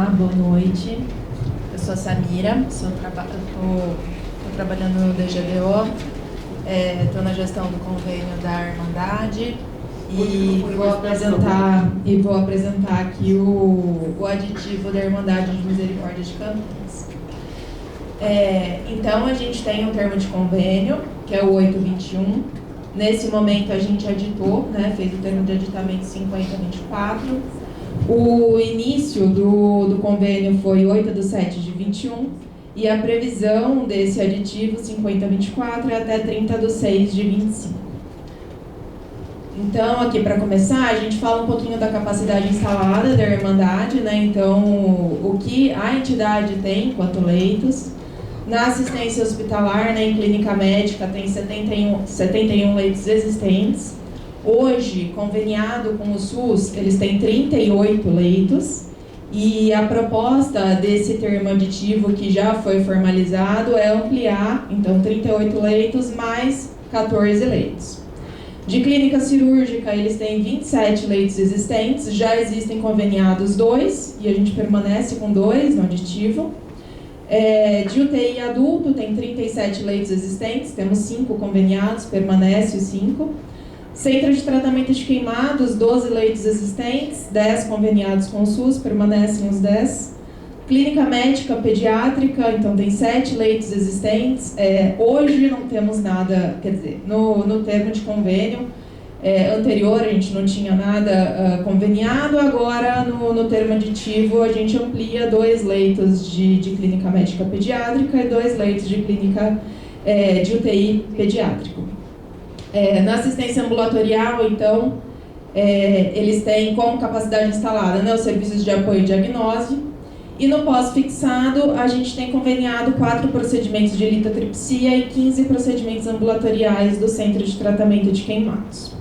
Olá, boa noite. Eu sou a Samira, estou trabalhando no DGDO, estou na gestão do convênio da Irmandade e vou apresentar aqui o aditivo da Irmandade de Misericórdia de Campinas. Então, a gente tem um termo de convênio, que é o 821. Nesse momento, a gente aditou, fez o termo de aditamento 5024. O início do convênio foi 8/7/21 e a previsão desse aditivo 5024 é até 30/6/25. Então, aqui para começar, a gente fala um pouquinho da capacidade instalada da Irmandade, Então, o que a entidade tem quanto leitos. Na assistência hospitalar, em clínica médica, tem 71 leitos existentes. Hoje, conveniado com o SUS, eles têm 38 leitos e a proposta desse termo aditivo que já foi formalizado é ampliar, então, 38 leitos mais 14 leitos. De clínica cirúrgica, eles têm 27 leitos existentes, já existem conveniados 2 e a gente permanece com 2 no aditivo. De UTI adulto, tem 37 leitos existentes, temos 5 conveniados, permanece os 5. Centro de tratamento de queimados, 12 leitos existentes, 10 conveniados com o SUS, permanecem os 10. Clínica médica pediátrica, então tem 7 leitos existentes. Hoje não temos nada, quer dizer, no termo de convênio anterior a gente não tinha nada conveniado, agora no termo aditivo a gente amplia 2 leitos de clínica médica pediátrica e 2 leitos de clínica de UTI pediátrico. Na assistência ambulatorial, então, eles têm como capacidade instalada os serviços de apoio e diagnose. E no pós-fixado, a gente tem conveniado 4 procedimentos de litotripsia e 15 procedimentos ambulatoriais do Centro de Tratamento de Queimados.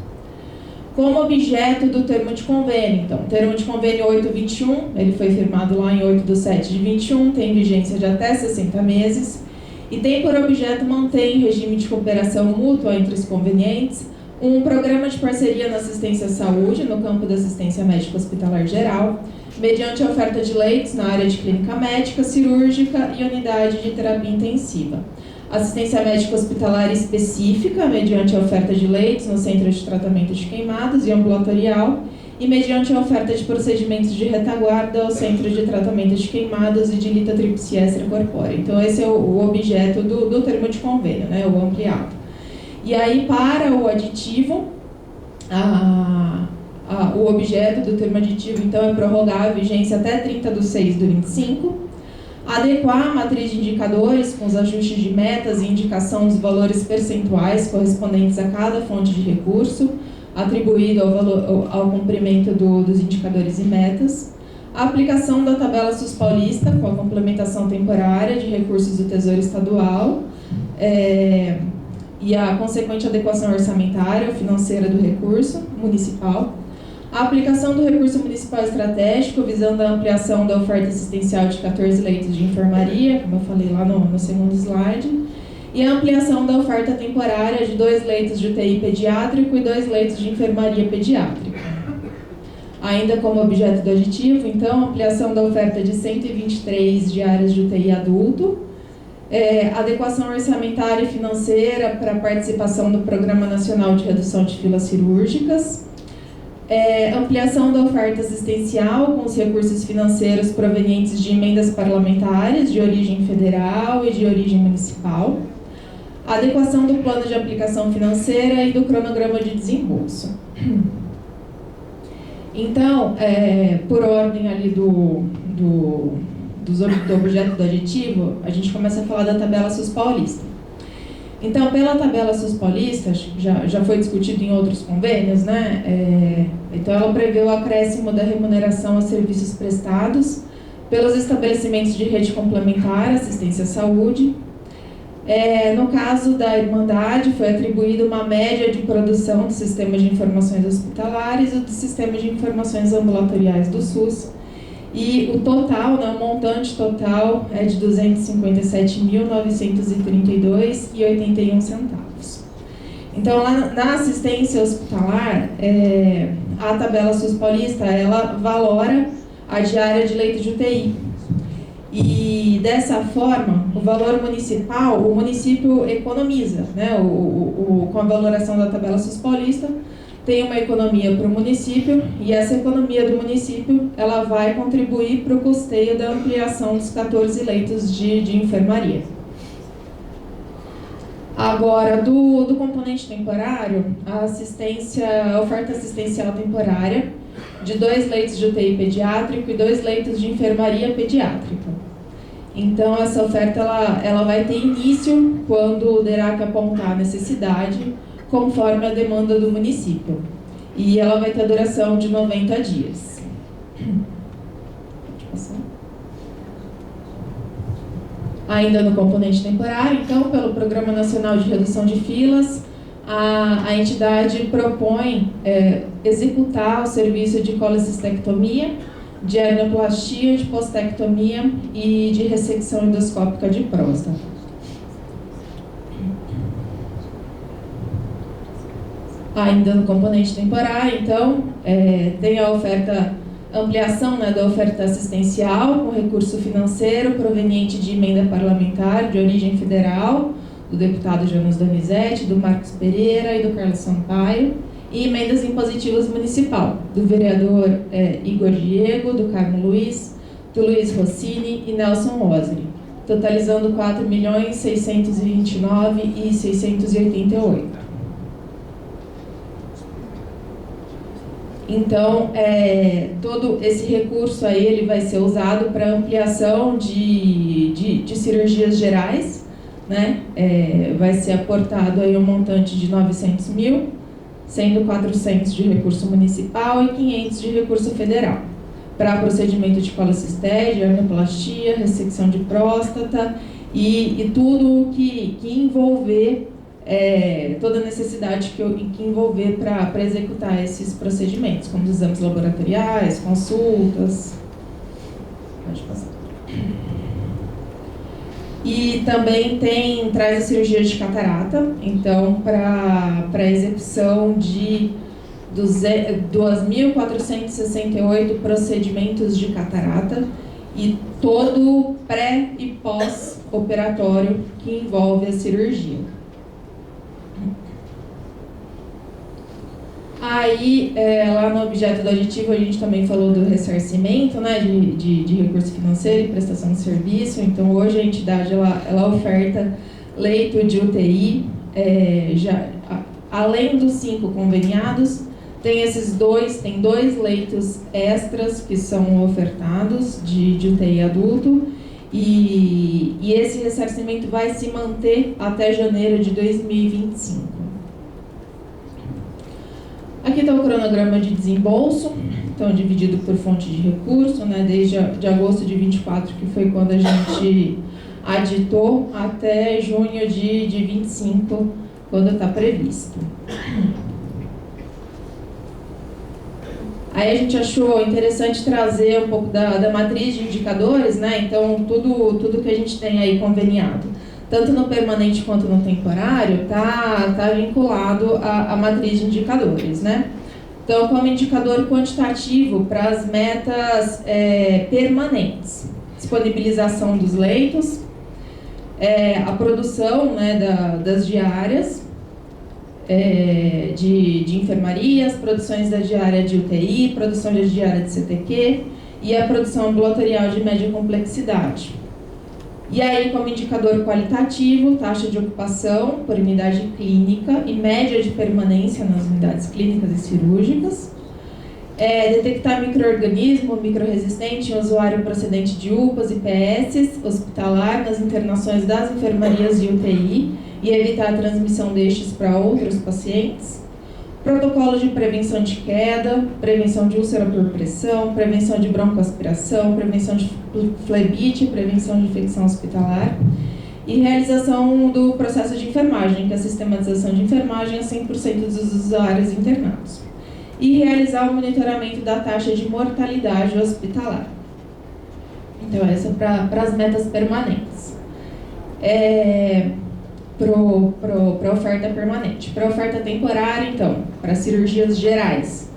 Como objeto do termo de convênio, então, o termo de convênio 821, ele foi firmado lá em 8/7/21, tem vigência de até 60 meses, e tem por objeto manter em regime de cooperação mútua entre os convenientes um programa de parceria na assistência à saúde, no campo da assistência médica hospitalar geral, mediante a oferta de leitos na área de clínica médica, cirúrgica e unidade de terapia intensiva. Assistência médica hospitalar específica, mediante a oferta de leitos no centro de tratamento de queimados e ambulatorial, e mediante a oferta de procedimentos de retaguarda ao centro de tratamento de queimados e de litotripsia extracorpórea. Então, esse é o objeto do termo de convênio, o ampliado. E aí, para o aditivo, o objeto do termo aditivo, então, é prorrogar a vigência até 30/6/25, adequar a matriz de indicadores com os ajustes de metas e indicação dos valores percentuais correspondentes a cada fonte de recurso, atribuído ao cumprimento dos indicadores e metas, a aplicação da tabela SUS paulista com a complementação temporária de recursos do Tesouro Estadual e a consequente adequação orçamentária ou financeira do recurso municipal, a aplicação do recurso municipal estratégico visando a ampliação da oferta assistencial de 14 leitos de enfermaria, como eu falei lá no segundo slide, e a ampliação da oferta temporária de 2 leitos de UTI pediátrico e 2 leitos de enfermaria pediátrica. Ainda como objeto do aditivo, então, ampliação da oferta de 123 diárias de UTI adulto, adequação orçamentária e financeira para a participação do Programa Nacional de Redução de Filas Cirúrgicas, ampliação da oferta assistencial com os recursos financeiros provenientes de emendas parlamentares de origem federal e de origem municipal, adequação do plano de aplicação financeira e do cronograma de desembolso. Então, por ordem ali do objeto do aditivo, a gente começa a falar da tabela SUS paulista. Então, pela tabela SUS paulista, já foi discutido em outros convênios, então ela prevê o acréscimo da remuneração a serviços prestados pelos estabelecimentos de rede complementar, assistência à saúde. No caso da Irmandade, foi atribuída uma média de produção do Sistema de Informações Hospitalares e do Sistema de Informações Ambulatoriais do SUS. E o total, o montante total é de R$ 257.932,81. Então, lá na assistência hospitalar, a tabela SUS paulista, ela valora a diária de leito de UTI. E dessa forma, o valor municipal, o município economiza, né? Com a valoração da tabela SUS paulista, tem uma economia para o município, e essa economia do município ela vai contribuir para o custeio da ampliação dos 14 leitos de enfermaria. Agora, do componente temporário, a oferta assistencial temporária de 2 leitos de UTI pediátrico e 2 leitos de enfermaria pediátrica. Então, essa oferta ela vai ter início quando o DERAC apontar a necessidade, conforme a demanda do município. E ela vai ter a duração de 90 dias. Pode passar. Ainda no componente temporário, então, pelo Programa Nacional de Redução de Filas, a entidade propõe executar o serviço de colecistectomia, de hernioplastia, de postectomia e de ressecção endoscópica de próstata. Ainda no componente temporário, então, tem a ampliação, né, da oferta assistencial com recurso financeiro proveniente de emenda parlamentar de origem federal, do deputado Jonas Donizete, do Marcos Pereira e do Carlos Sampaio, e emendas impositivas municipal, do vereador Igor Diego, do Carmo Luiz, do Luiz Rossini e Nelson Roseri, totalizando R$ 4.629.688. Então, todo esse recurso aí ele vai ser usado para ampliação de cirurgias gerais, né? Vai ser aportado aí um montante de 900 mil, sendo 400 de recurso municipal e 500 de recurso federal, para procedimento de colecistésia, hernioplastia, ressecção de próstata e tudo que envolver, toda a necessidade que envolver para executar esses procedimentos, como os exames laboratoriais, consultas. Pode passar. E também traz a cirurgia de catarata, então, para execução de 2.468 procedimentos de catarata e todo pré e pós-operatório que envolve a cirurgia. Aí, lá no objeto do aditivo, a gente também falou do ressarcimento, né, de recurso financeiro e prestação de serviço. Então, hoje a entidade ela oferta leito de UTI, além dos 5 conveniados, tem tem 2 leitos extras que são ofertados de UTI adulto, e esse ressarcimento vai se manter até janeiro de 2025. Aqui está o cronograma de desembolso, então dividido por fonte de recurso, né, desde de agosto de 24, que foi quando a gente aditou, até junho de 25, quando está previsto. Aí a gente achou interessante trazer um pouco da matriz de indicadores, né, então tudo que a gente tem aí conveniado, tanto no permanente quanto no temporário, tá vinculado à matriz de indicadores, né? Então, como indicador quantitativo para as metas permanentes, disponibilização dos leitos, a produção, né, das diárias de enfermarias, produções da diária de UTI, produção da diária de CTQ e a produção ambulatorial de média complexidade. E aí, como indicador qualitativo, taxa de ocupação por unidade clínica e média de permanência nas unidades clínicas e cirúrgicas. Detectar micro-organismo micro-resistente em usuário procedente de UPAs e PS hospitalar nas internações das enfermarias de UTI e evitar a transmissão destes para outros pacientes. Protocolo de prevenção de queda, prevenção de úlcera por pressão, prevenção de broncoaspiração, prevenção de flebite, prevenção de infecção hospitalar e realização do processo de enfermagem, que é a sistematização de enfermagem a 100% dos usuários internados. E realizar o monitoramento da taxa de mortalidade hospitalar. Então, essa é para as metas permanentes. Para oferta permanente. Para oferta temporária, então, para cirurgias gerais,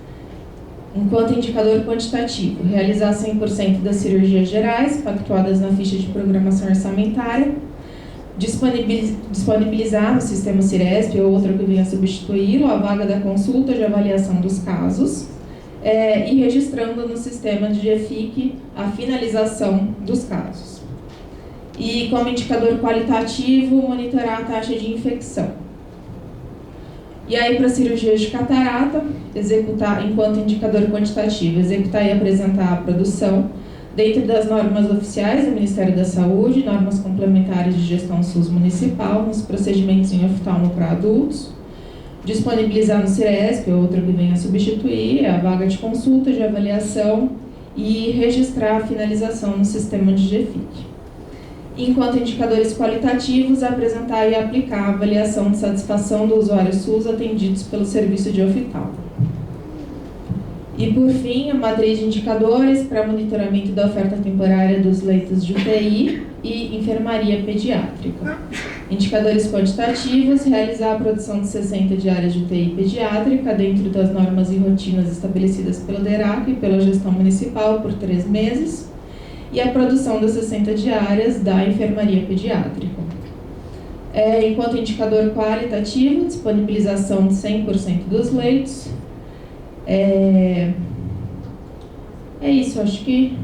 Enquanto indicador quantitativo, realizar 100% das cirurgias gerais pactuadas na ficha de programação orçamentária, disponibilizar no sistema Ciresp ou outro que venha substituí-lo a vaga da consulta de avaliação dos casos, e registrando no sistema de GFIC a finalização dos casos. E como indicador qualitativo, monitorar a taxa de infecção. E aí, para cirurgias de catarata, executar, enquanto indicador quantitativo, executar e apresentar a produção dentro das normas oficiais do Ministério da Saúde, normas complementares de gestão SUS municipal, nos procedimentos em oftalmo para adultos, disponibilizar no Ciresp, outro que venha substituir, a vaga de consulta, de avaliação e registrar a finalização no sistema de GFIC. Enquanto indicadores qualitativos, apresentar e aplicar a avaliação de satisfação do usuário SUS atendidos pelo serviço de oftalmo. E, por fim, a matriz de indicadores para monitoramento da oferta temporária dos leitos de UTI e enfermaria pediátrica. Indicadores quantitativos, realizar a produção de 60 diárias de UTI pediátrica dentro das normas e rotinas estabelecidas pelo DERAC e pela gestão municipal por 3 meses, e a produção das 60 diárias da enfermaria pediátrica. Enquanto indicador qualitativo, disponibilização de 100% dos leitos. É isso, acho que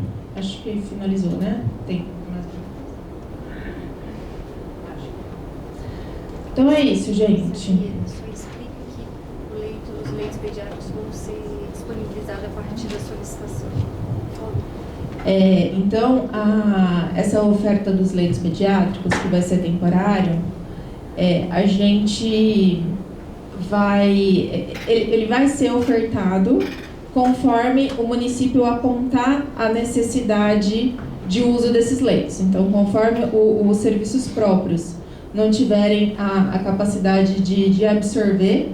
finalizou, né? Tem mais Então é isso, gente. Só explica que os leitos pediátricos vão ser disponibilizados a partir da solicitação. Então, essa oferta dos leitos pediátricos, que vai ser temporário, a gente ele vai ser ofertado conforme o município apontar a necessidade de uso desses leitos. Então, conforme os serviços próprios não tiverem a capacidade de absorver,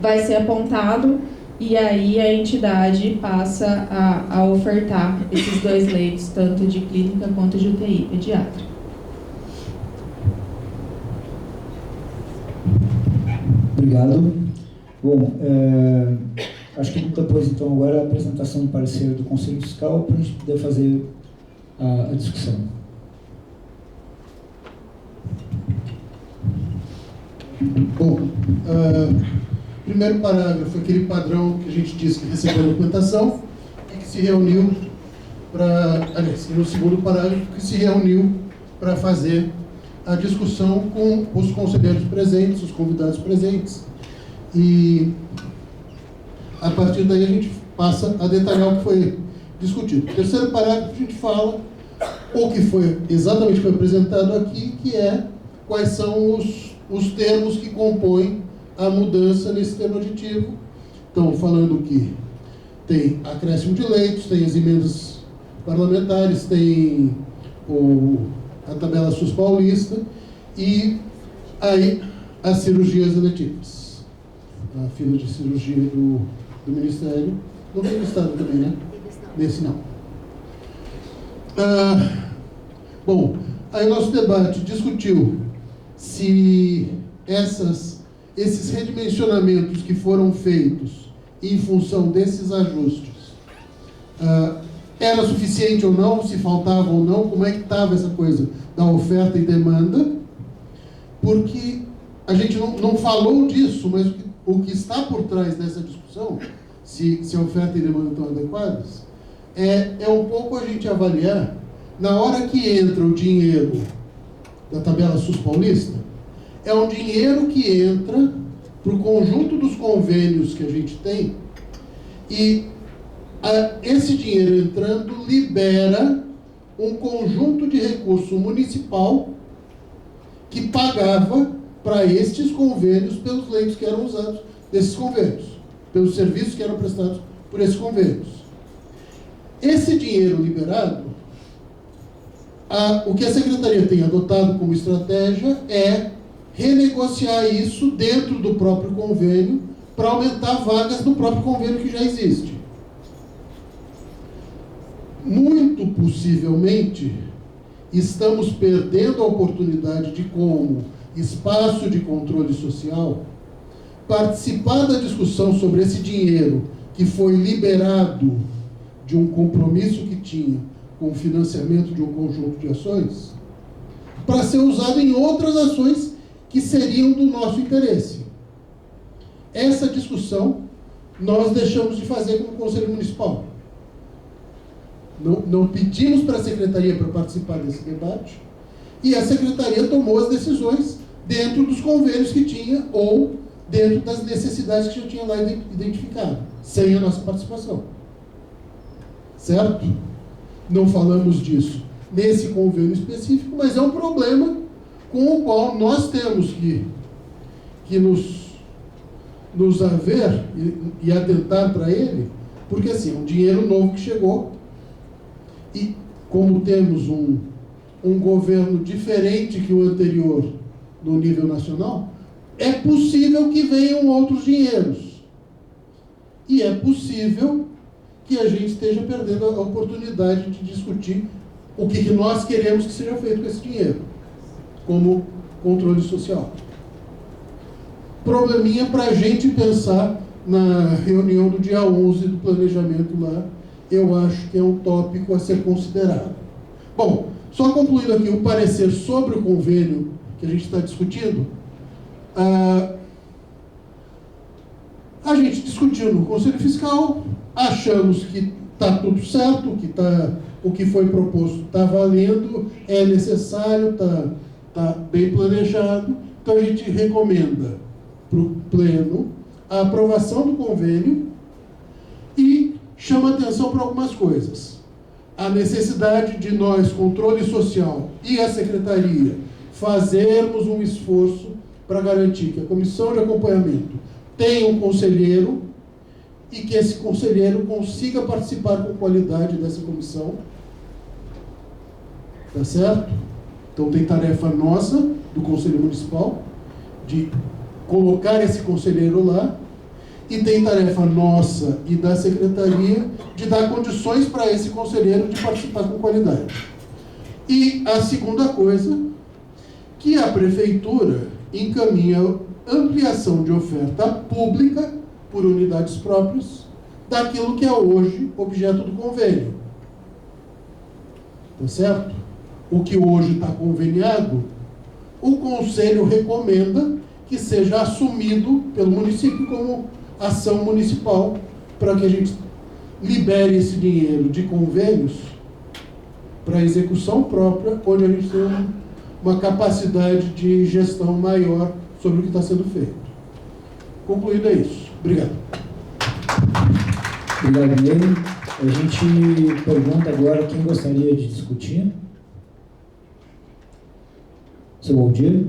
vai ser apontado e aí a entidade passa a ofertar esses 2 leitos, tanto de clínica quanto de UTI pediátrica. Obrigado. Bom, acho que depois, então, agora a apresentação do parecer do Conselho Fiscal para a gente poder fazer a discussão. Bom, primeiro parágrafo, aquele padrão que a gente disse que recebeu a documentação e que se reuniu para... Aliás, no segundo parágrafo, que se reuniu para fazer a discussão com os conselheiros presentes, os convidados presentes. E, a partir daí, a gente passa a detalhar o que foi discutido. No terceiro parágrafo, a gente fala o que foi exatamente foi apresentado aqui, que é quais são os termos que compõem a mudança nesse termo aditivo. Então, falando que tem acréscimo de leitos, tem as emendas parlamentares, tem a tabela SUS paulista e aí as cirurgias eletivas. A fila de cirurgia do Ministério. Não tem listado também, né? Nesse não. Bom, aí o nosso debate discutiu se esses redimensionamentos que foram feitos em função desses ajustes era suficiente ou não, se faltava ou não, como é que estava essa coisa da oferta e demanda, porque a gente não falou disso, mas o que está por trás dessa discussão, se a oferta e demanda estão adequadas, é um pouco a gente avaliar, na hora que entra o dinheiro da tabela SUS paulista, é um dinheiro que entra para o conjunto dos convênios que a gente tem e esse dinheiro entrando libera um conjunto de recurso municipal que pagava para estes convênios pelos leitos que eram usados desses convênios, pelos serviços que eram prestados por esses convênios. Esse dinheiro liberado, o que a Secretaria tem adotado como estratégia é renegociar isso dentro do próprio convênio para aumentar vagas no próprio convênio que já existe. Muito possivelmente, estamos perdendo a oportunidade de, como espaço de controle social, participar da discussão sobre esse dinheiro que foi liberado de um compromisso que tinha com o financiamento de um conjunto de ações, para ser usado em outras ações que seriam do nosso interesse. Essa discussão nós deixamos de fazer como Conselho Municipal. Não pedimos para a Secretaria para participar desse debate, e a Secretaria tomou as decisões dentro dos convênios que tinha ou dentro das necessidades que já tinha lá identificado, sem a nossa participação. Certo? Não falamos disso nesse convênio específico, mas é um problema com o qual nós temos que nos haver e atentar para ele, porque assim, é um dinheiro novo que chegou, e como temos um governo diferente que o anterior no nível nacional, é possível que venham outros dinheiros. E é possível que a gente esteja perdendo a oportunidade de discutir o que nós queremos que seja feito com esse dinheiro, como controle social. Probleminha para a gente pensar na reunião do dia 11 do planejamento lá, eu acho que é um tópico a ser considerado. Bom, só concluindo aqui o parecer sobre o convênio que a gente está discutindo, a gente discutiu no Conselho Fiscal, achamos que está tudo certo, o que foi proposto está valendo, é necessário, está bem planejado, então a gente recomenda para o Pleno a aprovação do convênio e chama atenção para algumas coisas. A necessidade de nós, controle social e a Secretaria, fazermos um esforço para garantir que a comissão de acompanhamento tenha um conselheiro e que esse conselheiro consiga participar com qualidade dessa comissão. Tá certo? Então tem tarefa nossa, do Conselho Municipal, de colocar esse conselheiro lá, e tem tarefa nossa e da Secretaria de dar condições para esse conselheiro de participar com qualidade. E a segunda coisa, que a Prefeitura encaminha ampliação de oferta pública por unidades próprias daquilo que é hoje objeto do convênio. Tá certo? O que hoje está conveniado, o Conselho recomenda que seja assumido pelo município como ação municipal para que a gente libere esse dinheiro de convênios para execução própria, onde a gente tem uma capacidade de gestão maior sobre o que está sendo feito. Concluído é isso. Obrigado. Obrigado, Ney. A gente pergunta agora quem gostaria de discutir. Seu Valdir.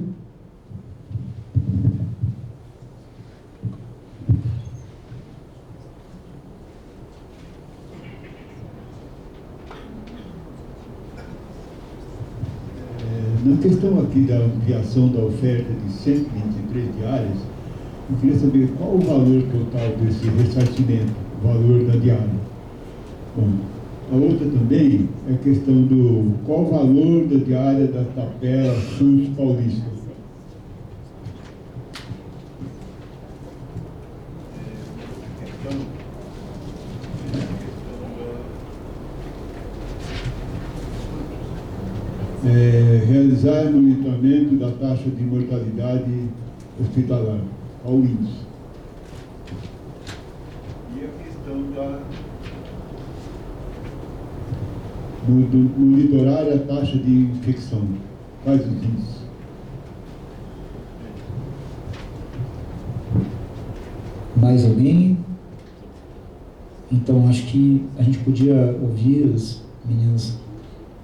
Na questão aqui da ampliação da oferta de 123 diárias, eu queria saber qual o valor total desse ressarcimento, o valor da diária. Bom, a outra também é a questão do qual o valor da diária da Capela SUS Paulista. Realizar monitoramento da taxa de mortalidade hospitalar, ao índice. E a questão monitorar a taxa de infecção, quais os índices? Mais alguém? Então, acho que a gente podia ouvir as meninas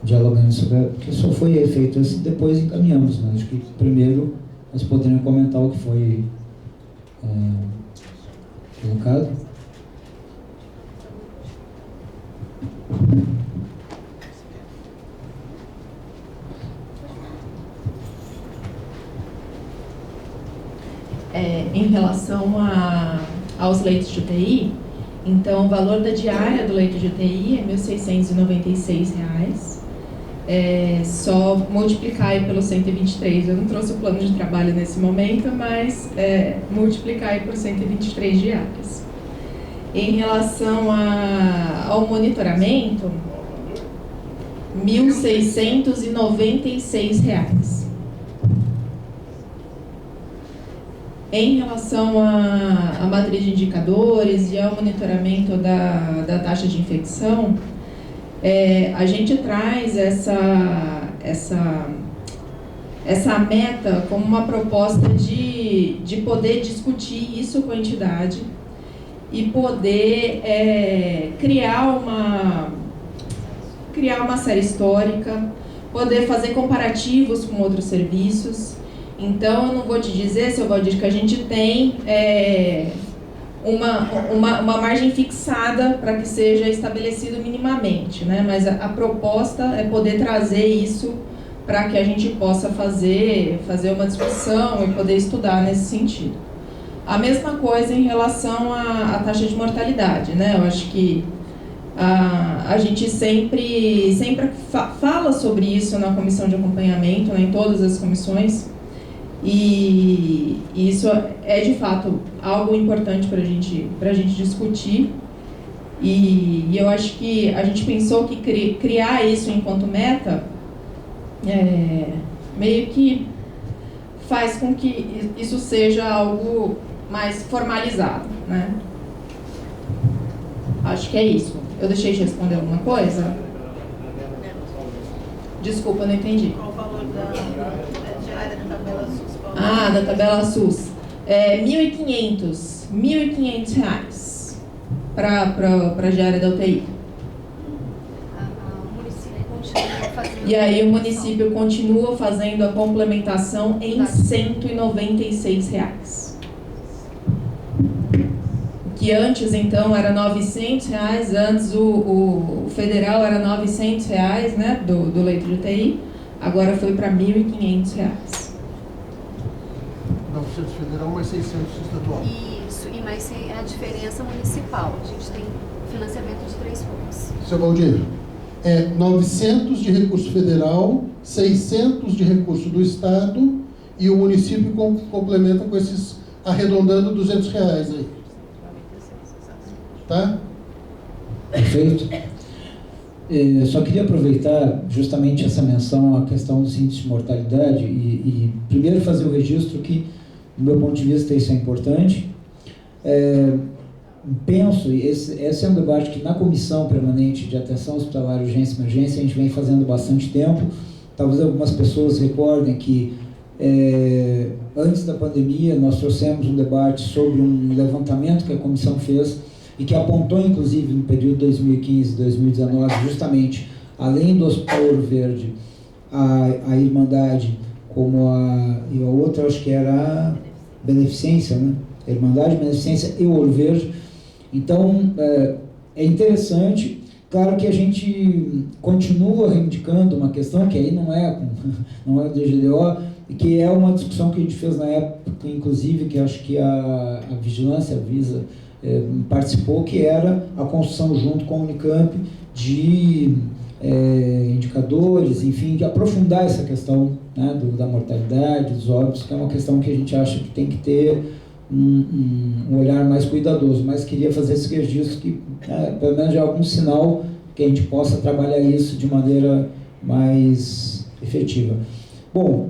dialogando sobre, porque só foi feito assim, depois encaminhamos, mas acho que primeiro nós poderíamos comentar o que foi colocado. Em relação aos leitos de UTI, então o valor da diária do leito de UTI é R$ 1.696. Só multiplicar aí pelo 123. Eu não trouxe o plano de trabalho nesse momento, mas multiplicar aí por 123 diárias. Em relação ao monitoramento, R$ 1.696. Em relação à matriz de indicadores e ao monitoramento da taxa de infecção, a gente traz essa meta como uma proposta de poder discutir isso com a entidade e poder criar uma série histórica, poder fazer comparativos com outros serviços. Então, eu não vou te dizer, seu Valdir, que a gente tem uma margem fixada para que seja estabelecido minimamente, né? Mas a proposta é poder trazer isso para que a gente possa fazer uma discussão e poder estudar nesse sentido. A mesma coisa em relação à taxa de mortalidade, né? Eu acho que a gente sempre fala sobre isso na comissão de acompanhamento, né, em todas as comissões, e isso é de fato algo importante para a gente discutir, e eu acho que a gente pensou que criar isso enquanto meta meio que faz com que isso seja algo mais formalizado, né? Acho que é isso. Eu deixei de responder alguma coisa? Desculpa, eu não entendi. Qual o valor da tabela SUS? Da tabela SUS. R$1.500 para a diária da UTI. O município continua fazendo... E aí o município continua fazendo a complementação em R$196. Que antes, então, era R$900, antes o federal era R$900, né, do leito de UTI, agora foi para R$1.500. 900 federal, mais 600 estadual. Isso, e mais a diferença municipal. A gente tem financiamento de 3 fontes. Seu Valdir, 900 de recurso federal, 600 de recurso do Estado e o município complementa com esses, arredondando, R$200 aí. Tá? Perfeito. Só queria aproveitar justamente essa menção à questão dos índices de mortalidade e primeiro fazer o registro que, do meu ponto de vista, isso é importante. Penso, esse é um debate que na Comissão Permanente de Atenção Hospitalar, Urgência e Emergência a gente vem fazendo bastante tempo. Talvez algumas pessoas recordem que antes da pandemia nós trouxemos um debate sobre um levantamento que a Comissão fez e que apontou, inclusive, no período 2015-2019, justamente, além do Hospital Ouro Verde, a Irmandade, e a outra, acho que era a Beneficência, né? A Irmandade, Beneficência e o Ouro Verde. Então, é interessante, claro que a gente continua reivindicando uma questão que aí não é do DGDO, e que é uma discussão que a gente fez na época, inclusive, que acho que a Vigilância, a Visa, participou, que era a construção junto com a Unicamp de indicadores, enfim, de aprofundar essa questão, né, da mortalidade, dos óbitos, que é uma questão que a gente acha que tem que ter um olhar mais cuidadoso, mas queria fazer esse registro que, pelo menos, é algum sinal que a gente possa trabalhar isso de maneira mais efetiva. Bom,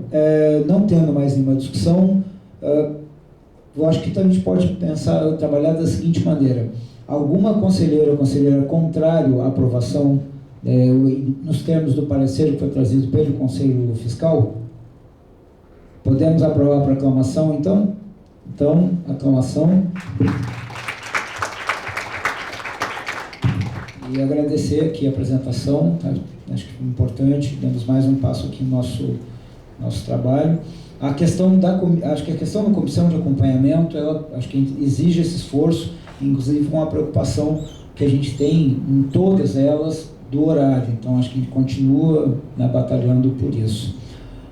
não tendo mais nenhuma discussão, eu acho que a gente pode trabalhar da seguinte maneira: alguma conselheira ou conselheira contrário à aprovação, nos termos do parecer que foi trazido pelo Conselho Fiscal? Podemos aprovar por aclamação, então? Então, aclamação. E agradecer aqui a apresentação, tá? Acho que foi importante, demos mais um passo aqui no nosso trabalho. Acho que a questão da comissão de acompanhamento, ela acho que exige esse esforço, inclusive com a preocupação que a gente tem em todas elas do horário. Então, acho que a gente continua, né, batalhando por isso.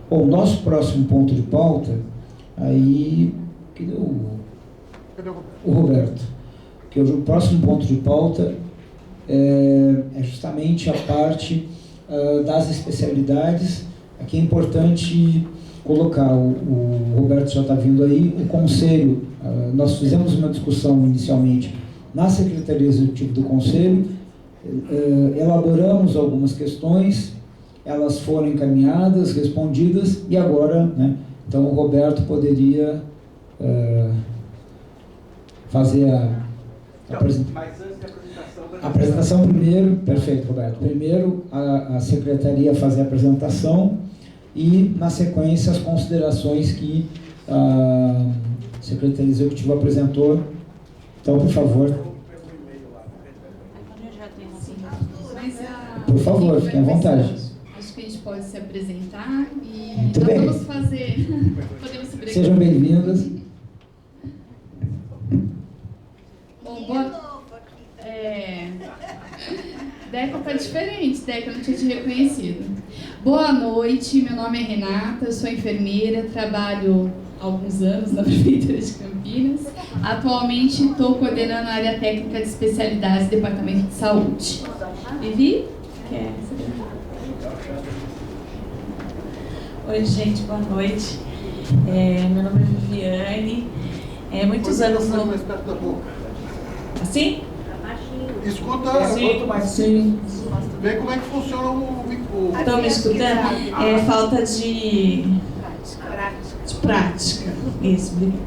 Bom, nosso próximo ponto de pauta, aí, cadê o Roberto? Que o próximo ponto de pauta é justamente a parte das especialidades. Aqui é importante colocar, o Roberto já está vindo aí, o conselho, nós fizemos uma discussão inicialmente na Secretaria Executiva do Conselho, elaboramos algumas questões, elas foram encaminhadas, respondidas, e agora, né, então o Roberto poderia fazer a apresentação. Mas antes da apresentação... Apresentação primeiro, perfeito, Roberto. Primeiro a Secretaria fazer a apresentação e, na sequência, as considerações que a Secretaria Executiva apresentou. Então, por favor. Por favor, fiquem à vontade. Acho que a gente pode se apresentar e Muito nós bem. vamos fazer... Podemos se brecar. Sejam bem-vindas. Bom, Deca tá diferente, Deca, eu não tinha te reconhecido. Boa noite, meu nome é Renata, eu sou enfermeira, trabalho há alguns anos na Prefeitura de Campinas. Atualmente estou coordenando a área técnica de especialidades do Departamento de Saúde. Vivi? Quer? Oi, gente, boa noite. Meu nome é Viviane. Muitos anos no... mais perto da boca. Assim? Escuta, Sim. vê como é que funciona o Estão me escutando? Falta de prática. Isso, obrigada.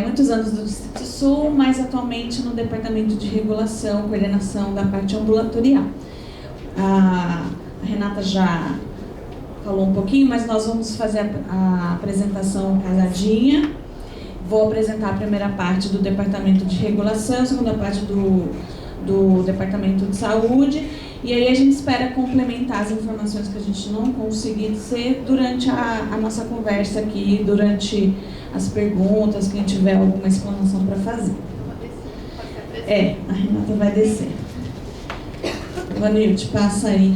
Muitos anos do Distrito Sul, mas atualmente no Departamento de Regulação, coordenação da parte ambulatorial. A Renata já falou um pouquinho, mas nós vamos fazer a apresentação casadinha. Vou apresentar a primeira parte do Departamento de Regulação, a segunda parte do Departamento de Saúde, e aí a gente espera complementar as informações que a gente não conseguir dizer durante a nossa conversa aqui, durante as perguntas, quem tiver alguma explanação para fazer. A Renata vai descer. Vanilde, passa aí.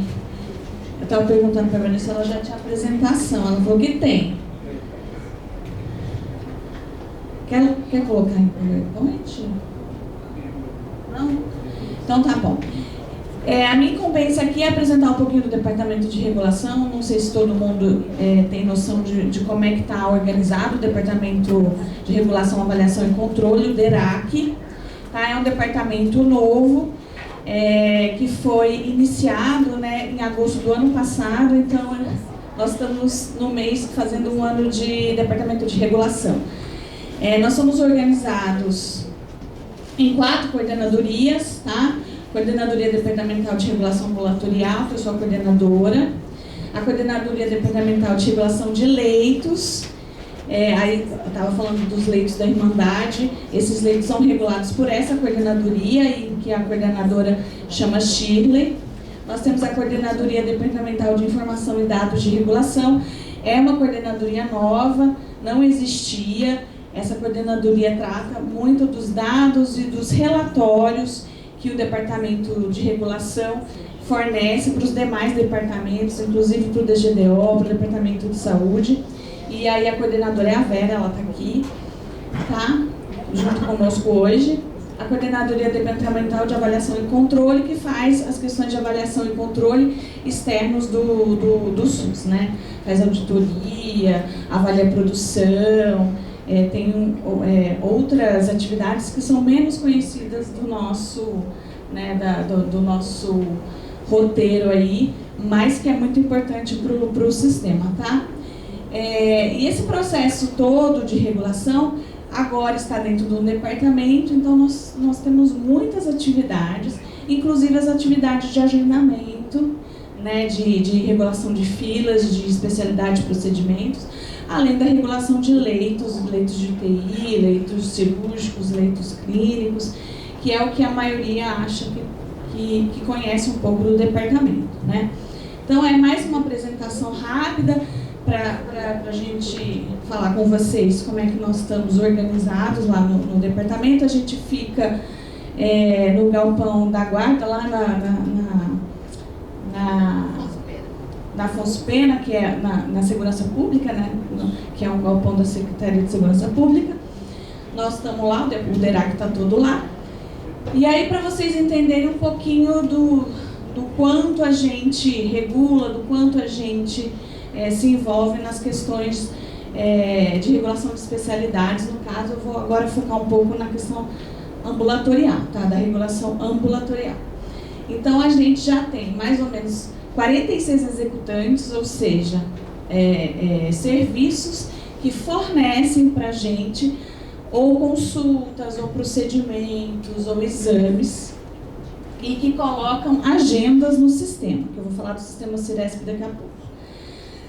Eu estava perguntando para a Vanessa se ela já tinha apresentação, ela falou que tem. Quer colocar em PowerPoint? Não? Então tá bom. A minha incumbência aqui é apresentar um pouquinho do Departamento de Regulação. Não sei se todo mundo tem noção de como é que está organizado o Departamento de Regulação, Avaliação e Controle, o DERAC. Tá? É um departamento novo, que foi iniciado, né, em agosto do ano passado. Então, nós estamos no mês fazendo um ano de Departamento de Regulação. Nós somos organizados em 4 coordenadorias, tá? Coordenadoria Departamental de Regulação Ambulatorial, que eu sou a coordenadora. A Coordenadoria Departamental de Regulação de Leitos. Aí eu estava falando dos leitos da Irmandade. Esses leitos são regulados por essa coordenadoria, e que a coordenadora chama Shirley. Nós temos a Coordenadoria Departamental de Informação e Dados de Regulação. É uma coordenadoria nova, não existia. Essa coordenadoria trata muito dos dados e dos relatórios que o Departamento de Regulação fornece para os demais departamentos, inclusive para o DGDO, para o Departamento de Saúde. E aí a coordenadora é a Vera, ela está aqui, tá? Junto conosco hoje. A Coordenadoria Departamental de Avaliação e Controle, que faz as questões de avaliação e controle externos do SUS, né? Faz auditoria, avalia a produção, tem outras atividades que são menos conhecidas do nosso, né, do nosso roteiro aí, mas que é muito importante para o sistema, tá? E esse processo todo de regulação agora está dentro do departamento, então nós temos muitas atividades, inclusive as atividades de agendamento, né, de regulação de filas, de especialidade de procedimentos, além da regulação de leitos de UTI, leitos cirúrgicos, leitos clínicos, que é o que a maioria acha que conhece um pouco do departamento, né? Então é mais uma apresentação rápida para a gente falar com vocês como é que nós estamos organizados lá no departamento. A gente fica no galpão da guarda, lá na Afonso Pena, que é na Segurança Pública, né, que é um galpão da Secretaria de Segurança Pública. Nós estamos lá, o DERAC está todo lá. E aí, para vocês entenderem um pouquinho do quanto a gente regula, do quanto a gente se envolve nas questões de regulação de especialidades. No caso, eu vou agora focar um pouco na questão ambulatorial, tá? Da regulação ambulatorial. Então, a gente já tem mais ou menos 46 executantes, ou seja, serviços que fornecem para a gente ou consultas, ou procedimentos, ou exames, e que colocam agendas no sistema, que eu vou falar do sistema Ciresp daqui a pouco.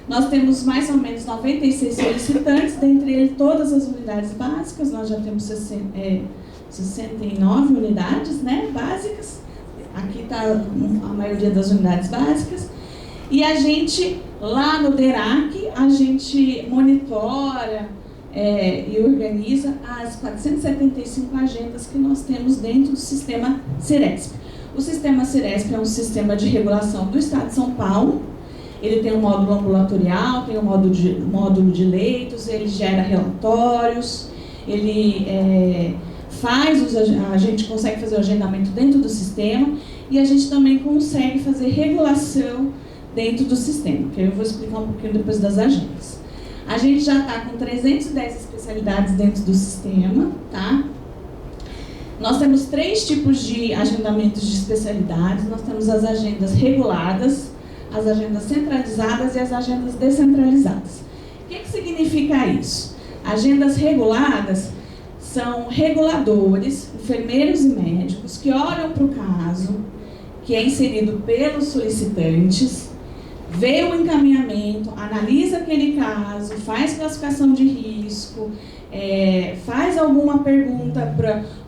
Nós temos mais ou menos 96 solicitantes, dentre eles todas as unidades básicas, nós já temos 69 unidades, né, básicas, aqui está a maioria das unidades básicas, e a gente, lá no DERAC, a gente monitora e organiza as 475 agendas que nós temos dentro do sistema Ciresp. O sistema Ciresp é um sistema de regulação do Estado de São Paulo. Ele tem um módulo ambulatorial, tem um módulo de leitos, ele gera relatórios, ele a gente consegue fazer o agendamento dentro do sistema e a gente também consegue fazer regulação dentro do sistema, que eu vou explicar um pouquinho depois das agendas. A gente já está com 310 especialidades dentro do sistema, tá? Nós temos 3 tipos de agendamentos de especialidades. Nós temos as agendas reguladas, as agendas centralizadas e as agendas descentralizadas. O que significa isso? Agendas reguladas são reguladores, enfermeiros e médicos que olham para o caso, que é inserido pelos solicitantes, vê o encaminhamento, analisa aquele caso, faz classificação de risco, faz alguma pergunta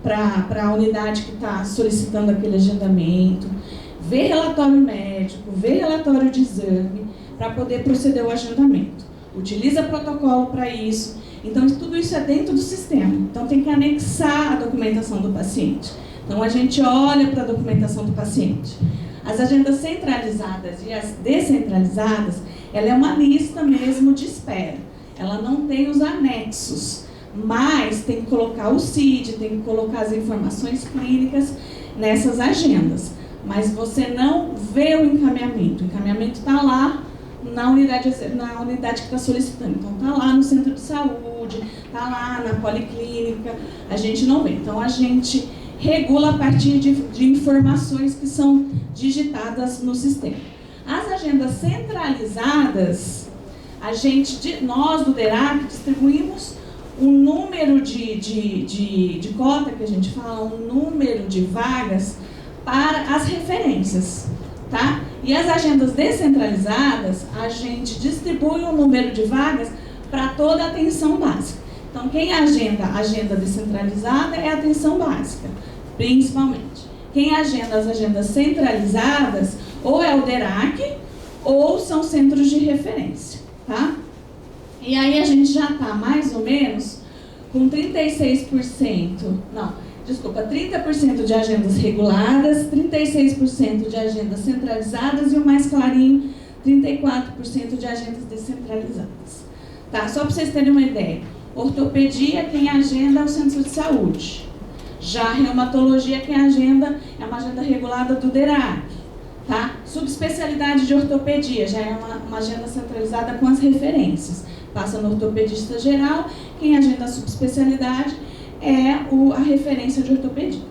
para a unidade que está solicitando aquele agendamento, vê relatório médico, vê relatório de exame, para poder proceder ao agendamento. Utiliza protocolo para isso. Então, tudo isso é dentro do sistema. Então, tem que anexar a documentação do paciente. Então, a gente olha para a documentação do paciente. As agendas centralizadas e as descentralizadas, ela é uma lista mesmo de espera. Ela não tem os anexos, mas tem que colocar o CID, tem que colocar as informações clínicas nessas agendas. Mas você não vê o encaminhamento. O encaminhamento está lá na unidade que está solicitando. Então, está lá no centro de saúde, está lá na policlínica, a gente não vê. Então, a gente regula a partir de informações que são digitadas no sistema. As agendas centralizadas, nós do DERAC distribuímos um número de cota, que a gente fala, um número de vagas para as referências, tá? E as agendas descentralizadas, a gente distribui um número de vagas para toda a atenção básica. Então, quem agenda a agenda descentralizada é a atenção básica, principalmente. Quem agenda as agendas centralizadas, ou é o DERAC, ou são centros de referência, tá? E aí a gente já está mais ou menos com 30% de agendas reguladas, 36% de agendas centralizadas e o mais clarinho, 34% de agendas descentralizadas. Tá? Só para vocês terem uma ideia, ortopedia quem agenda é o centro de saúde. Já a reumatologia quem agenda é uma agenda regulada do DERAC. Tá? Subespecialidade de ortopedia já é uma agenda centralizada com as referências. Passa no ortopedista geral, quem agenda a subespecialidade é a referência de ortopedia.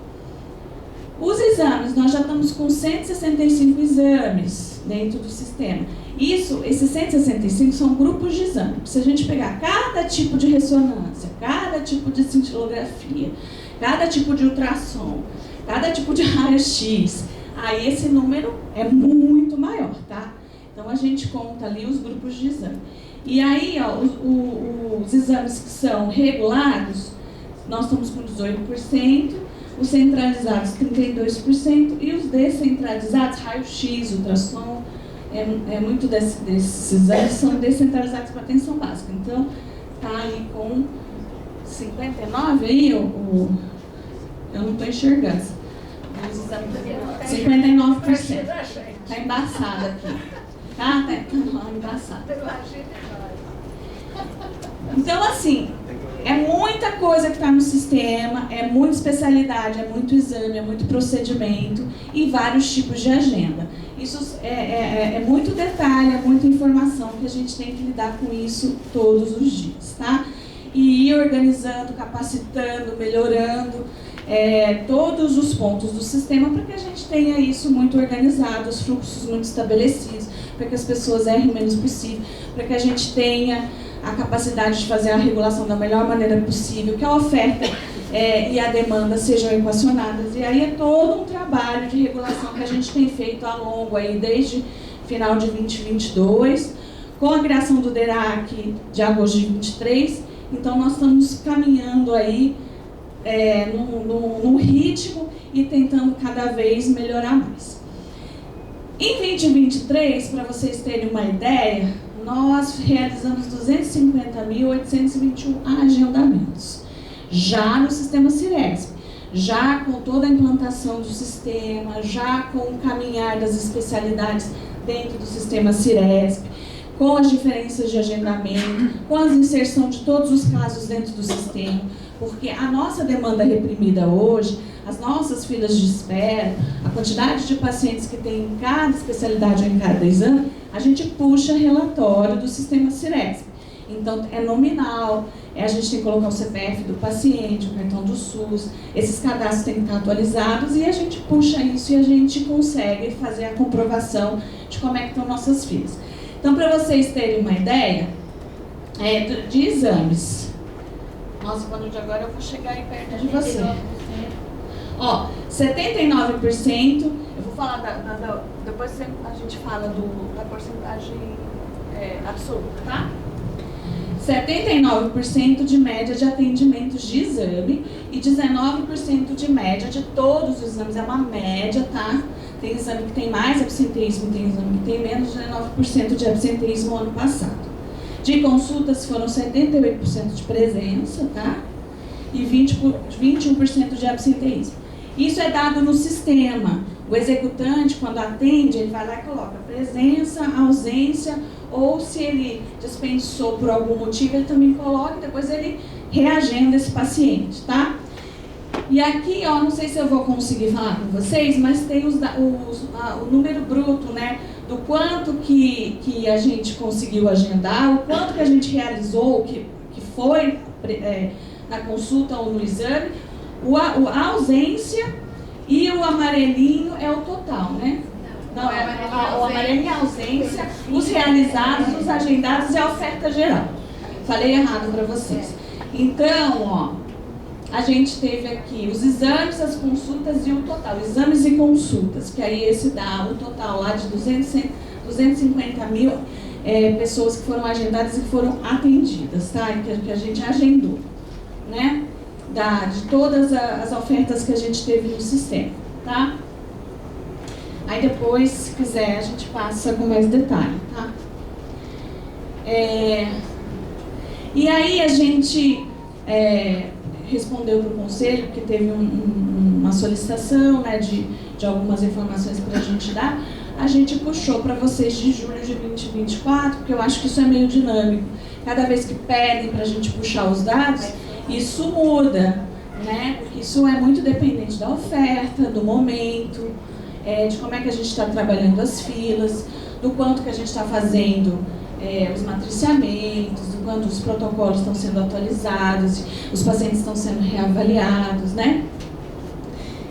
Os exames, nós já estamos com 165 exames dentro do sistema. Esses 165 são grupos de exame. Se a gente pegar cada tipo de ressonância, cada tipo de cintilografia, cada tipo de ultrassom, cada tipo de raio-x, aí esse número é muito maior, tá? Então, a gente conta ali os grupos de exame. E aí, ó, os exames que são regulados, nós estamos com 18%, os centralizados 32% e os descentralizados, raio-x, ultrassom, muito desses exames são descentralizados para atenção básica. Então, está ali com 59 aí, eu não estou enxergando. Os exames 59%. Está embaçado aqui. Tá embaçado. Então, assim, é muita coisa que está no sistema, é muita especialidade, é muito exame, é muito procedimento e vários tipos de agenda. Isso é muito detalhe, é muita informação que a gente tem que lidar com isso todos os dias, tá? E ir organizando, capacitando, melhorando todos os pontos do sistema para que a gente tenha isso muito organizado, os fluxos muito estabelecidos, para que as pessoas errem o menos possível, para que a gente tenha a capacidade de fazer a regulação da melhor maneira possível, que a oferta e a demanda sejam equacionadas. E aí é todo um trabalho de regulação que a gente tem feito ao longo, aí, desde final de 2022, com a criação do DERAC de agosto de 23. Então, nós estamos caminhando aí num ritmo e tentando cada vez melhorar mais. Em 2023, para vocês terem uma ideia, nós realizamos 250.821 agendamentos, já no sistema Ciresp, já com toda a implantação do sistema, já com o caminhar das especialidades dentro do sistema Ciresp, com as diferenças de agendamento, com a inserção de todos os casos dentro do sistema, porque a nossa demanda reprimida hoje, as nossas filas de espera, a quantidade de pacientes que tem em cada especialidade ou em cada exame, a gente puxa relatório do sistema Ciresp. Então, é nominal, a gente tem que colocar o CPF do paciente, o cartão do SUS, esses cadastros têm que estar atualizados e a gente puxa isso e a gente consegue fazer a comprovação de como é que estão nossas filas. Então, para vocês terem uma ideia de exames, nossa, quando de agora eu vou chegar aí perto de você. Ó, 79%, eu vou falar depois a gente fala da porcentagem absoluta, tá? 79% de média de atendimentos de exame e 19% de média de todos os exames, é uma média, tá? Tem exame que tem mais absenteísmo, tem exame que tem menos, 19% de absenteísmo ano passado. De consultas foram 78% de presença, tá? E 21% de absenteísmo. Isso é dado no sistema. O executante, quando atende, ele vai lá e coloca presença, ausência, ou se ele dispensou por algum motivo, ele também coloca e depois ele reagenda esse paciente, tá? E aqui, ó, não sei se eu vou conseguir falar com vocês, mas tem o número bruto, né? Do quanto que a gente conseguiu agendar, o quanto que a gente realizou, que foi na consulta ou no exame, a ausência e o amarelinho é o total, né? Não, o amarelinho é a ausência, os realizados, os agendados e a oferta geral. Falei errado para vocês. Então, ó, a gente teve aqui os exames, as consultas e o total. Exames e consultas, que aí esse dá o total lá de 250 mil pessoas que foram agendadas e que foram atendidas, tá? Que a gente agendou, né? De todas as ofertas que a gente teve no sistema, tá? Aí depois, se quiser, a gente passa com mais detalhe, tá? E aí a gente respondeu para o conselho, porque teve uma solicitação, né, de algumas informações para a gente dar. A gente puxou para vocês de julho de 2024, porque eu acho que isso é meio dinâmico. Cada vez que pedem para a gente puxar os dados, isso muda, né? Porque isso é muito dependente da oferta, do momento, de como é que a gente está trabalhando as filas, do quanto que a gente está fazendo os matriciamentos, do quanto os protocolos estão sendo atualizados, os pacientes estão sendo reavaliados, né?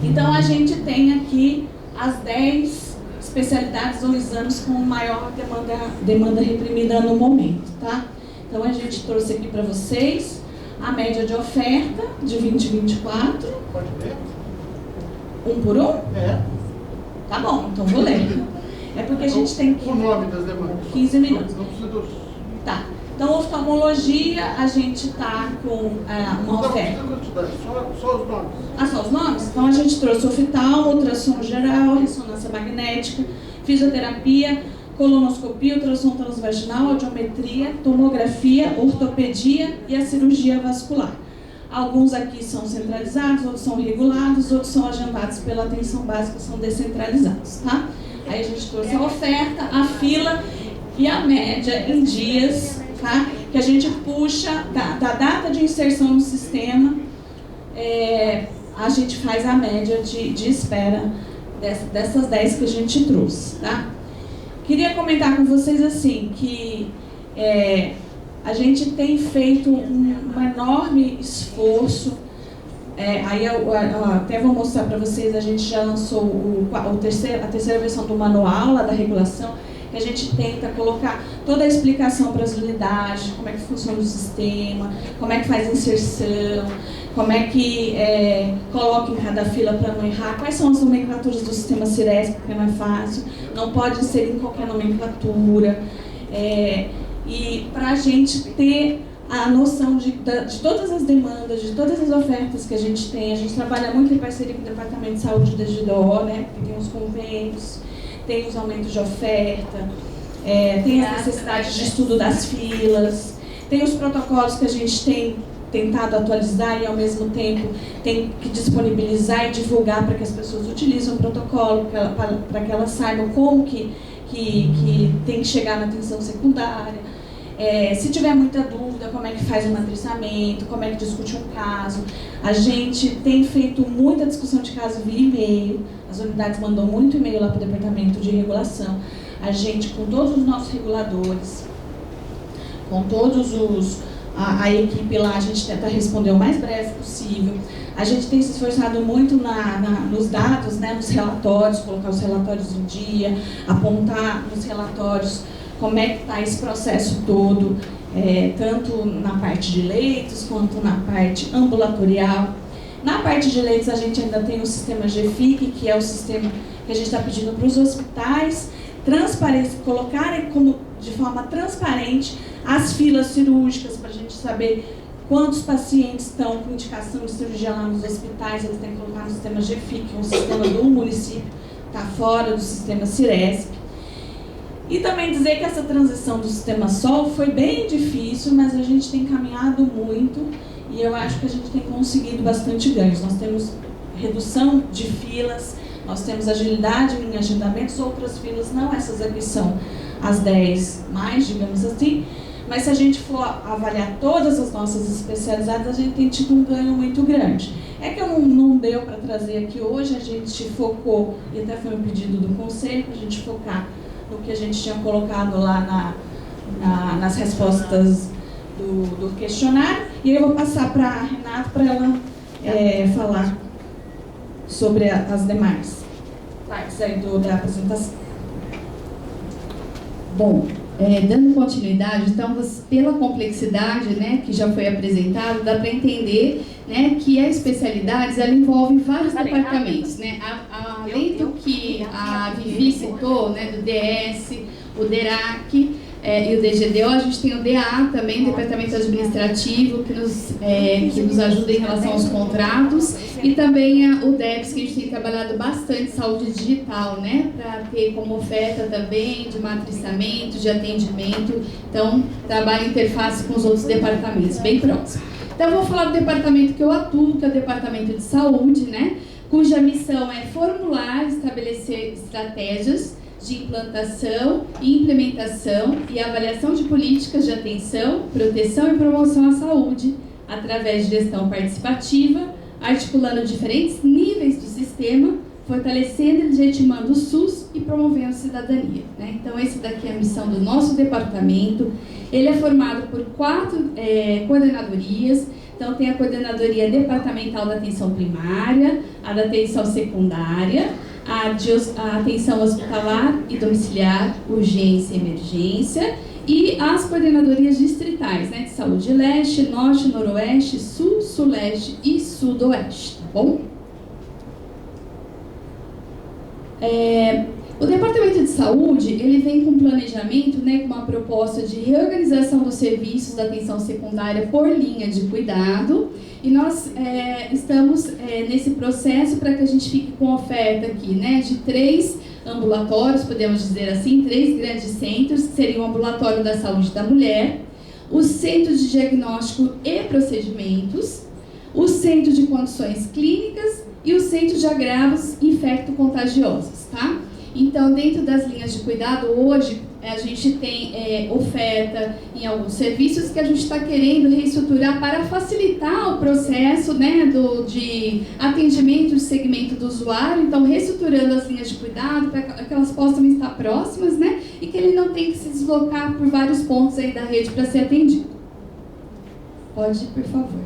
Então, a gente tem aqui as 10 especialidades ou exames com maior demanda reprimida no momento, tá? Então, a gente trouxe aqui para vocês a média de oferta de 2024. Pode ler? Um por um? Tá bom, então vou ler. É porque a gente tem que... O nome das demandas. 15 minutos. Não precisa dos... Tá. Então, oftalmologia, a gente tá com uma oferta. Só os nomes. Ah, só os nomes? Então, a gente trouxe oftalmo, ultrassom geral, ressonância magnética, fisioterapia, colonoscopia, ultrassom transvaginal, audiometria, tomografia, ortopedia e a cirurgia vascular. Alguns aqui são centralizados, outros são regulados, outros são agendados pela atenção básica, são descentralizados, tá? Aí a gente trouxe a oferta, a fila e a média em dias, tá? Que a gente puxa da data de inserção no sistema, a gente faz a média de espera dessas 10 que a gente trouxe, tá? Queria comentar com vocês assim, que a gente tem feito um enorme esforço aí eu até vou mostrar para vocês, a gente já lançou a terceira versão do manual lá da regulação, que a gente tenta colocar toda a explicação para as unidades, como é que funciona o sistema, como é que faz a inserção, como é que coloca em cada fila para não errar, quais são as nomenclaturas do sistema Ciresp, porque não é fácil, não pode ser em qualquer nomenclatura, e para a gente ter a noção de todas as demandas, de todas as ofertas que a gente trabalha muito em parceria com o Departamento de Saúde da GDO, né, porque tem os convênios, tem os aumentos de oferta, tem as necessidades de estudo das filas, tem os protocolos que a gente tem tentado atualizar e, ao mesmo tempo, tem que disponibilizar e divulgar para que as pessoas utilizem o protocolo, para que elas saibam como que tem que chegar na atenção secundária. Se tiver muita dúvida, como é que faz o matricamento, como é que discute um caso. A gente tem feito muita discussão de caso via e-mail, as unidades mandam muito e-mail lá para o Departamento de Regulação. A gente, com todos os nossos reguladores, com todos a equipe lá, a gente tenta responder o mais breve possível. A gente tem se esforçado muito nos dados, né, nos relatórios, colocar os relatórios em dia, apontar nos relatórios como é que está esse processo todo, tanto na parte de leitos quanto na parte ambulatorial. Na parte de leitos, a gente ainda tem o sistema GFIC, que é o sistema que a gente está pedindo para os hospitais colocarem de forma transparente as filas cirúrgicas, para a gente saber quantos pacientes estão com indicação de cirurgia lá nos hospitais. Eles têm que colocar no sistema GFIC, que é um sistema do município, está fora do sistema Ciresp. E também dizer que essa transição do sistema SOL foi bem difícil, mas a gente tem caminhado muito e eu acho que a gente tem conseguido bastante ganhos. Nós temos redução de filas, nós temos agilidade em agendamentos, outras filas, não essas aqui são as 10 mais, digamos assim, mas se a gente for avaliar todas as nossas especializadas, a gente tem tido um ganho muito grande. É que não deu para trazer aqui hoje, a gente focou, e até foi um pedido do Conselho, para a gente focar no que a gente tinha colocado lá nas respostas do questionário. E eu vou passar para a Renata para ela falar sobre as demais partes aí da apresentação. Bom, dando continuidade, então, pela complexidade, né, que já foi apresentado, dá para entender, né, que a especialidades ela envolve vários departamentos, né, além do que a Vivi citou, né, do DS, o DERAC e o DGDO, a gente tem o DA também, Departamento Administrativo, que nos ajuda em relação aos contratos, e também o DEPS, que a gente tem trabalhado bastante saúde digital, né, para ter como oferta também de matricamento, de atendimento, então trabalha em interface com os outros departamentos, bem próximo. Então, eu vou falar do departamento que eu atuo, que é o Departamento de Saúde, né, cuja missão é formular, estabelecer estratégias de implantação, implementação e avaliação de políticas de atenção, proteção e promoção à saúde, através de gestão participativa, articulando diferentes níveis do sistema, fortalecendo e legitimando o SUS e promovendo a cidadania, né? Então, esse daqui é a missão do nosso departamento. Ele é formado por 4 coordenadorias. Então, tem a coordenadoria departamental da atenção primária, a da atenção secundária, a atenção hospitalar e domiciliar, urgência e emergência, e as coordenadorias distritais, né, de saúde leste, norte, noroeste, sul, suleste e sudoeste, tá bom? O Departamento de Saúde, ele vem com um planejamento, né, com uma proposta de reorganização dos serviços da atenção secundária por linha de cuidado, e nós estamos nesse processo para que a gente fique com oferta aqui, né, de 3 ambulatórios, podemos dizer assim, 3 grandes centros, que seriam o Ambulatório da Saúde da Mulher, o Centro de Diagnóstico e Procedimentos, o Centro de Condições Clínicas e o Centro de Agravos Infecto-Contagiosos, tá? Então, dentro das linhas de cuidado, hoje, a gente tem oferta em alguns serviços que a gente está querendo reestruturar para facilitar o processo, né, de atendimento e segmento do usuário. Então, reestruturando as linhas de cuidado para que elas possam estar próximas, né, e que ele não tenha que se deslocar por vários pontos aí da rede para ser atendido. Pode ir, por favor.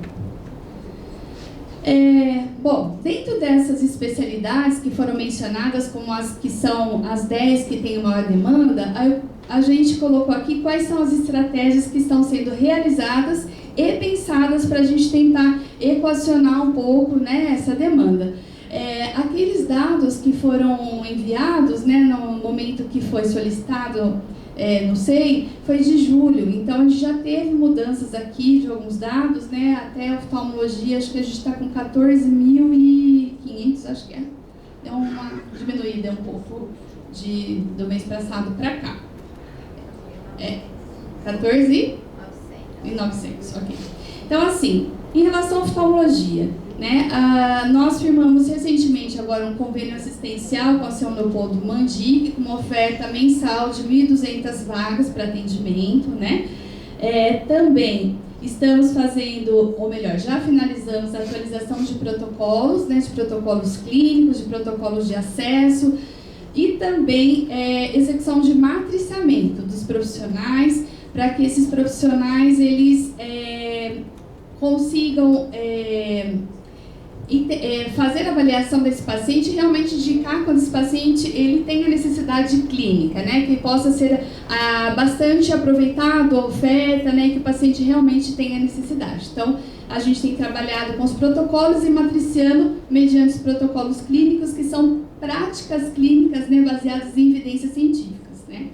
Bom, dentro dessas especialidades que foram mencionadas como as que são as 10 que têm maior demanda, a gente colocou aqui quais são as estratégias que estão sendo realizadas e pensadas para a gente tentar equacionar um pouco, né, essa demanda. Aqueles dados que foram enviados, né, no momento que foi solicitado no SEI, foi de julho, então a gente já teve mudanças aqui de alguns dados, né, até oftalmologia, acho que a gente está com 14.500, acho que é. Deu uma diminuída um pouco do mês passado para cá. 14.900, ok. Então, assim, em relação à oftalmologia, né, nós firmamos recentemente agora um convênio assistencial com a São Leopoldo Mandig, com uma oferta mensal de 1.200 vagas para atendimento, né. Também estamos fazendo, ou melhor, já finalizamos a atualização de protocolos, né, de protocolos clínicos, de protocolos de acesso, e também execução de matriciamento dos profissionais, para que esses profissionais eles consigam fazer a avaliação desse paciente e realmente indicar quando esse paciente ele tem a necessidade clínica, né, que possa ser bastante aproveitado a oferta, né, que o paciente realmente tenha necessidade. Então, a gente tem trabalhado com os protocolos e matriciando mediante os protocolos clínicos, que são práticas clínicas, né, baseadas em evidências científicas, né.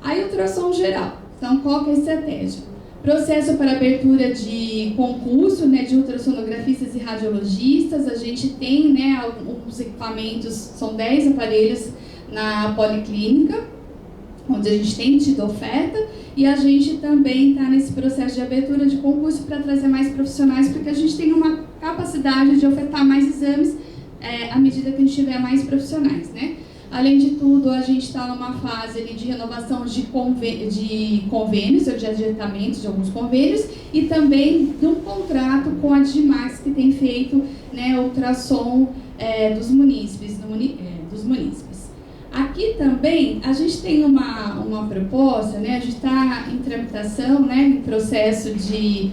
Aí, ultrassom geral. Então, qual que é a estratégia? Processo para abertura de concurso, né, de ultrassonografistas e radiologistas. A gente tem, né, alguns equipamentos, são 10 aparelhos na policlínica, onde a gente tem tido oferta, e a gente também está nesse processo de abertura de concurso para trazer mais profissionais, porque a gente tem uma capacidade de ofertar mais exames à medida que a gente tiver mais profissionais, né? Além de tudo, a gente está numa fase ali de renovação de convênios, ou de adiantamentos de alguns convênios, e também de um contrato com a Digimax, que tem feito, né, ultrassom dos munícipes, Aqui também, a gente tem uma proposta, né, a gente está em tramitação, né, em processo de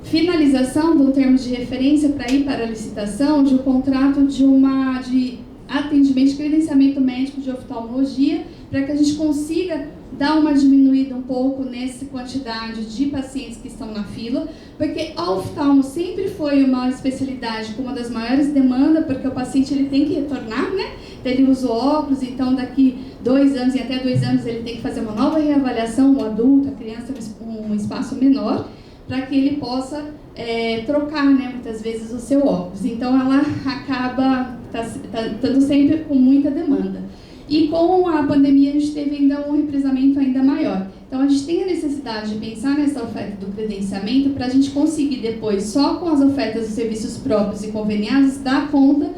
finalização do termo de referência para ir para a licitação de um contrato de atendimento de credenciamento médico de oftalmologia, para que a gente consiga dar uma diminuída um pouco nessa quantidade de pacientes que estão na fila, porque a oftalmo sempre foi uma especialidade com uma das maiores demandas, porque o paciente ele tem que retornar, né? Ele usa óculos, então daqui 2 anos, e até 2 anos ele tem que fazer uma nova reavaliação, o adulto, a criança, um espaço menor, para que ele possa trocar, né, muitas vezes o seu óculos. Então ela acaba estando sempre com muita demanda. E com a pandemia a gente teve ainda um represamento ainda maior. Então a gente tem a necessidade de pensar nessa oferta do credenciamento para a gente conseguir depois, só com as ofertas dos serviços próprios e conveniados, dar conta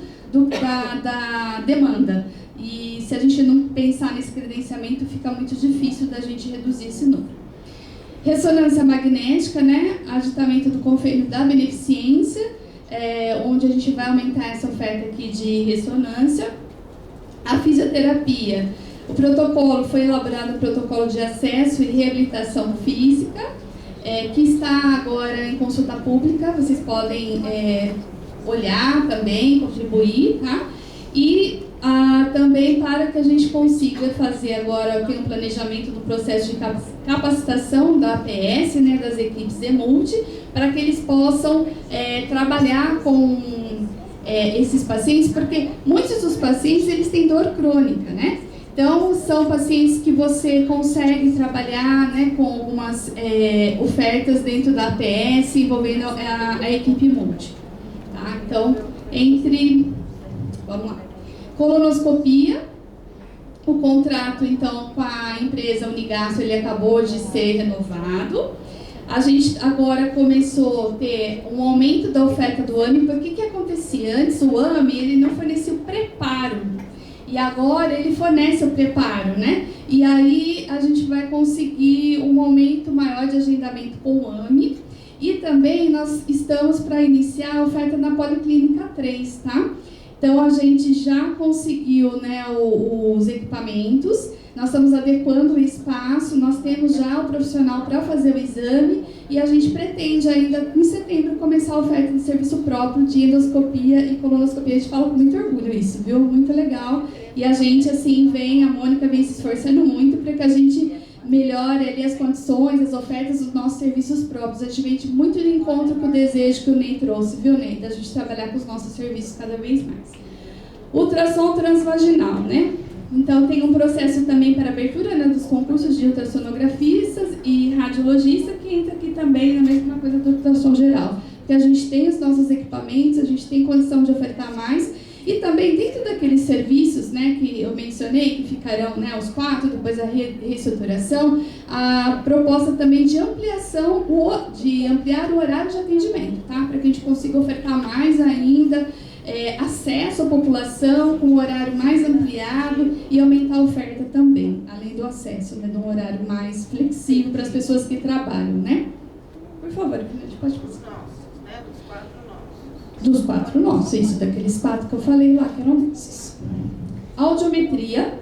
da demanda. E se a gente não pensar nesse credenciamento, fica muito difícil da gente reduzir esse número. Ressonância magnética, né? Agitamento do convênio da beneficência, onde a gente vai aumentar essa oferta aqui de ressonância. A fisioterapia, o protocolo, foi elaborado o protocolo de acesso e reabilitação física, que está agora em consulta pública, vocês podem olhar também, contribuir, tá? E também para que a gente consiga fazer agora aqui um planejamento do processo de capacitação da APS, né, das equipes EMULTI, para que eles possam trabalhar com esses pacientes, porque muitos dos pacientes eles têm dor crônica, né? Então, são pacientes que você consegue trabalhar, né, com algumas ofertas dentro da APS, envolvendo a equipe multi. Tá? Então, vamos lá. Colonoscopia, o contrato, então, com a empresa Unigasto, ele acabou de ser renovado. A gente agora começou a ter um aumento da oferta do AME, porque o que acontecia? Antes, o AME, ele não fornecia o preparo, e agora ele fornece o preparo, né? E aí a gente vai conseguir um aumento maior de agendamento com o AME, e também nós estamos para iniciar a oferta na Policlínica 3, tá? Então, a gente já conseguiu, né, os equipamentos, nós estamos adequando o espaço, nós temos já o profissional para fazer o exame e a gente pretende ainda em setembro começar a oferta de serviço próprio de endoscopia e colonoscopia. A gente fala com muito orgulho isso, viu? Muito legal. E a gente, assim, a Mônica vem se esforçando muito para que a gente melhore ali as condições, as ofertas dos nossos serviços próprios. A gente vem muito de encontro com o desejo que o Ney trouxe, viu, Ney? Da gente trabalhar com os nossos serviços cada vez mais. Ultrassom transvaginal, né? Então, tem um processo também para abertura, né, dos concursos de ultrassonografistas e radiologista, que entra aqui também na mesma coisa do ultrassom geral. Porque a gente tem os nossos equipamentos, a gente tem condição de ofertar mais, e também dentro daqueles serviços, né, que eu mencionei, que ficarão, né, os 4, depois a reestruturação, a proposta também de ampliação, de ampliar o horário de atendimento, tá? Para que a gente consiga ofertar mais ainda, acesso à população com um horário mais ampliado e aumentar a oferta também, além do acesso, né, de um horário mais flexível para as pessoas que trabalham, né? Por favor, a gente pode fazer. Dos 4 nossos, isso, daqueles 4 que eu falei lá, que eram nossos. Audiometria,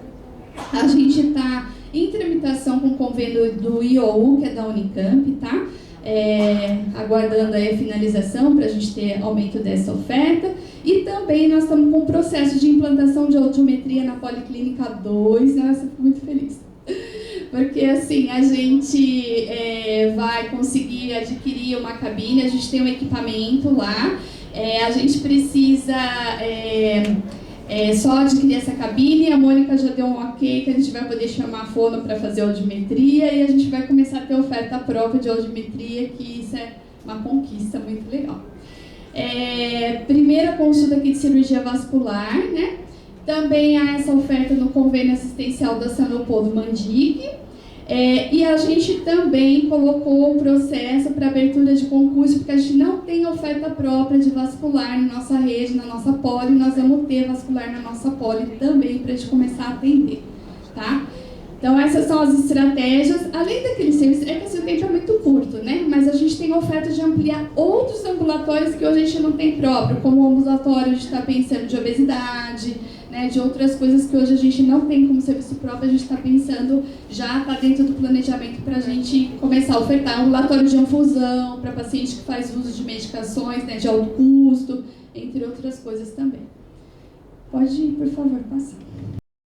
a gente está em tramitação com o convênio do IOU, que é da Unicamp, tá? Aguardando aí a finalização para a gente ter aumento dessa oferta. E também nós estamos com o processo de implantação de audiometria na Policlínica 2. Nossa, eu fico muito feliz. Porque assim, a gente vai conseguir adquirir uma cabine, a gente tem um equipamento lá, a gente precisa só adquirir essa cabine. A Mônica já deu um ok que a gente vai poder chamar a fono para fazer audiometria e a gente vai começar a ter oferta própria de audiometria, que isso é uma conquista muito legal. Primeira consulta aqui de cirurgia vascular, né? Também há essa oferta no convênio assistencial da Sanopo do Mandic. E a gente também colocou um processo para abertura de concurso, porque a gente não tem oferta própria de vascular na nossa rede, na nossa poli. Nós vamos ter vascular na nossa poli também para a gente começar a atender, tá? Então, essas são as estratégias. Além daquele serviço, que assim, o tempo é muito curto, né? Mas a gente tem oferta de ampliar outros ambulatórios que hoje a gente não tem próprio, como o ambulatório, a gente está pensando de obesidade, né, de outras coisas que hoje a gente não tem como serviço próprio, a gente está pensando, já está dentro do planejamento para a gente começar a ofertar ambulatório de infusão para paciente que faz uso de medicações, né, de alto custo, entre outras coisas também. Pode, por favor, passar.